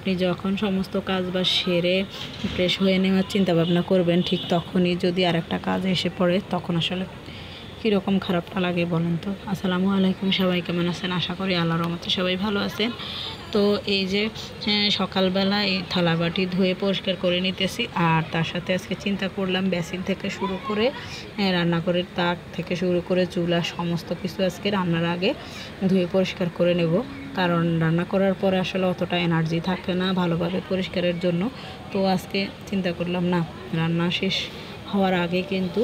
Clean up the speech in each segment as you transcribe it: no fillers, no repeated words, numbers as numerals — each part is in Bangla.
আপনি যখন সমস্ত কাজ বা সেরে ফ্রেশ হয়ে নেওয়ার চিন্তা ভাবনা করবেন, ঠিক তখনই যদি আরেকটা কাজ এসে পড়ে তখন আসলে কীরকম খারাপটা লাগে বলেন তো। আসসালামু আলাইকুম, সবাই কেমন আছেন? আশা করি আল্লাহর রহমতে সবাই ভালো আছেন। তো এই যে সকালবেলা এই থালাবাটি ধুয়ে পরিষ্কার করে নিতেছি, আর তার সাথে আজকে চিন্তা করলাম বেসিন থেকে শুরু করে রান্নাঘরের তাক থেকে শুরু করে চুলা সমস্ত কিছু আজকে রান্নার আগে ধুয়ে পরিষ্কার করে নেব, কারণ রান্না করার পরে আসলে অতটা এনার্জি থাকে না ভালোভাবে পরিষ্কারের জন্য। তো আজকে চিন্তা করলাম না, রান্না শেষ হওয়ার আগে কিন্তু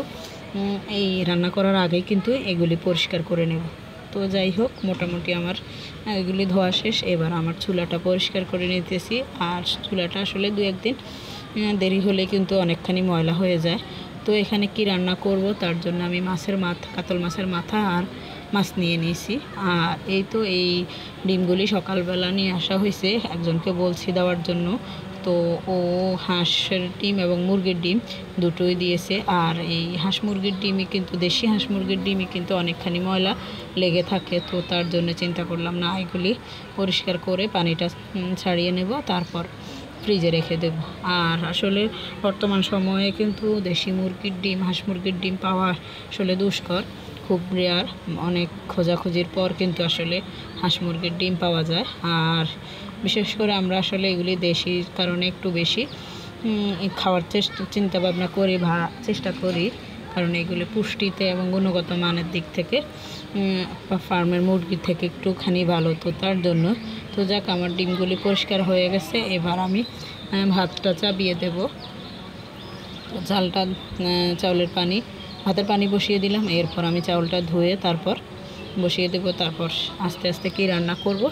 এই রান্না করার আগেই কিন্তু এগুলি পরিষ্কার করে নেব। তো যাই হোক, মোটামুটি আমার এগুলি ধোয়া শেষ। এবার আমার চুলাটা পরিষ্কার করে নিতেছি, আর চুলাটা আসলে দু একদিন দেরি হলে কিন্তু অনেকখানি ময়লা হয়ে যায়। তো এখানে কি রান্না করব, তার জন্য আমি কাতল মাছের মাথা আর মাছ নিয়ে নিয়েছি। আর এই তো এই ডিমগুলি সকালবেলা নিয়ে আসা হয়েছে, একজনকে বলছি দেওয়ার জন্য। তো ও হাঁসের ডিম এবং মুরগির ডিম দুটোই দিয়েছে। আর এই হাঁস মুরগির ডিমই কিন্তু, দেশি হাঁস মুরগির ডিমই কিন্তু অনেকখানি ময়লা লেগে থাকে। তো তার জন্য চিন্তা করলাম না, এগুলি পরিষ্কার করে পানিটা ছাড়িয়ে নেব, তারপর ফ্রিজে রেখে দেব। আর আসলে বর্তমান সময়ে কিন্তু দেশি মুরগির ডিম, হাঁস মুরগির ডিম পাওয়া আসলে দুষ্কর, খুব রেয়ার। অনেক খোঁজাখুঁজির পর কিন্তু আসলে হাঁস মুরগির ডিম পাওয়া যায়। আর বিশেষ করে আমরা আসলে এগুলি দেশির কারণে একটু বেশি খাওয়ার চিন্তা ভাবনা করি বা চেষ্টা করি, কারণ এগুলি পুষ্টিতে এবং গুণগত মানের দিক থেকে ফার্মের মুরগির থেকে একটুখানি ভালো। তো তার জন্য তো যাক, আমার ডিমগুলি পরিষ্কার হয়ে গেছে। এবার আমি ভাতটা চাপিয়ে দেব। তো ভাতের পানি বসিয়ে দিলাম। এরপর আমি চাউলটা ধুয়ে তারপর বসিয়ে দেব। তারপর আস্তে আস্তে কি রান্না করব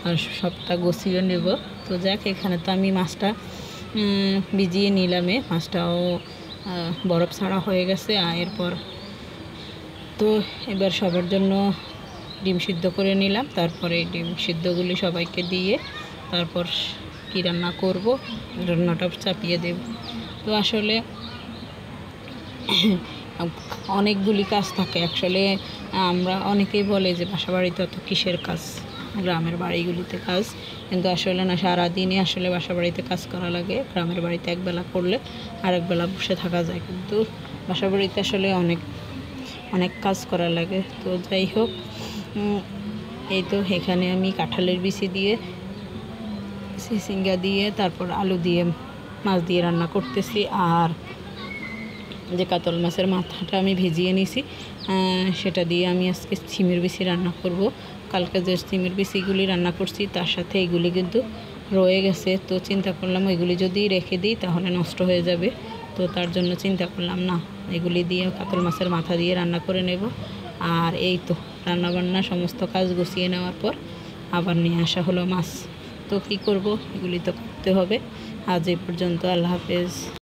আর সবটা গুছিয়ে নেব। তো যাক, এখানে তো আমি মাছটা ভিজিয়ে নিলামে, মাছটাও বরফ ছাড়া হয়ে গেছে। এরপর তো এবার সবার জন্য ডিম সিদ্ধ করে নিলাম। তারপরে ডিম সিদ্ধগুলি সবাইকে দিয়ে তারপর কি রান্না করব, রান্নাটা চাপিয়ে দেব। তো আসলে অনেকগুলি কাজ থাকে আসলে। আমরা অনেকেই বলে যে বাসাবাড়িতে অত কিসের কাজ, গ্রামের বাড়িগুলিতে কাজ, কিন্তু আসলে না, সারাদিনই আসলে বাসাবাড়িতে কাজ করা লাগে। গ্রামের বাড়িতে একবেলা করলে আরেকবেলা বসে থাকা যায়, কিন্তু বাসাবাড়িতে আসলে অনেক কাজ করা লাগে। তো যাই হোক, এই তো এখানে আমি কাঁঠালের বিচি দিয়ে, চিচিঙ্গা দিয়ে, তারপর আলু দিয়ে, মাছ দিয়ে রান্না করতেছি। আর যে কাতল মাছের মাথাটা আমি ভিজিয়ে নিয়েছি, সেটা দিয়ে আমি আজকে সিমের বিচি রান্না করব। কালকে যে সিমের বিচিগুলি রান্না করছি তার সাথে এগুলি কিন্তু রয়ে গেছে। তো চিন্তা করলাম এগুলি যদি রেখে দিই তাহলে নষ্ট হয়ে যাবে। তো তার জন্য চিন্তা করলাম না, এগুলি দিয়ে কাতল মাছের মাথা দিয়ে রান্না করে নেব। আর এই তো রান্নাবান্না সমস্ত কাজ গুছিয়ে নেওয়ার পর আবার নিয়ে আসা হলো মাছ। তো কী করব, এগুলি তো করতে হবে। আজ এই পর্যন্ত, আল্লাহ হাফেজ।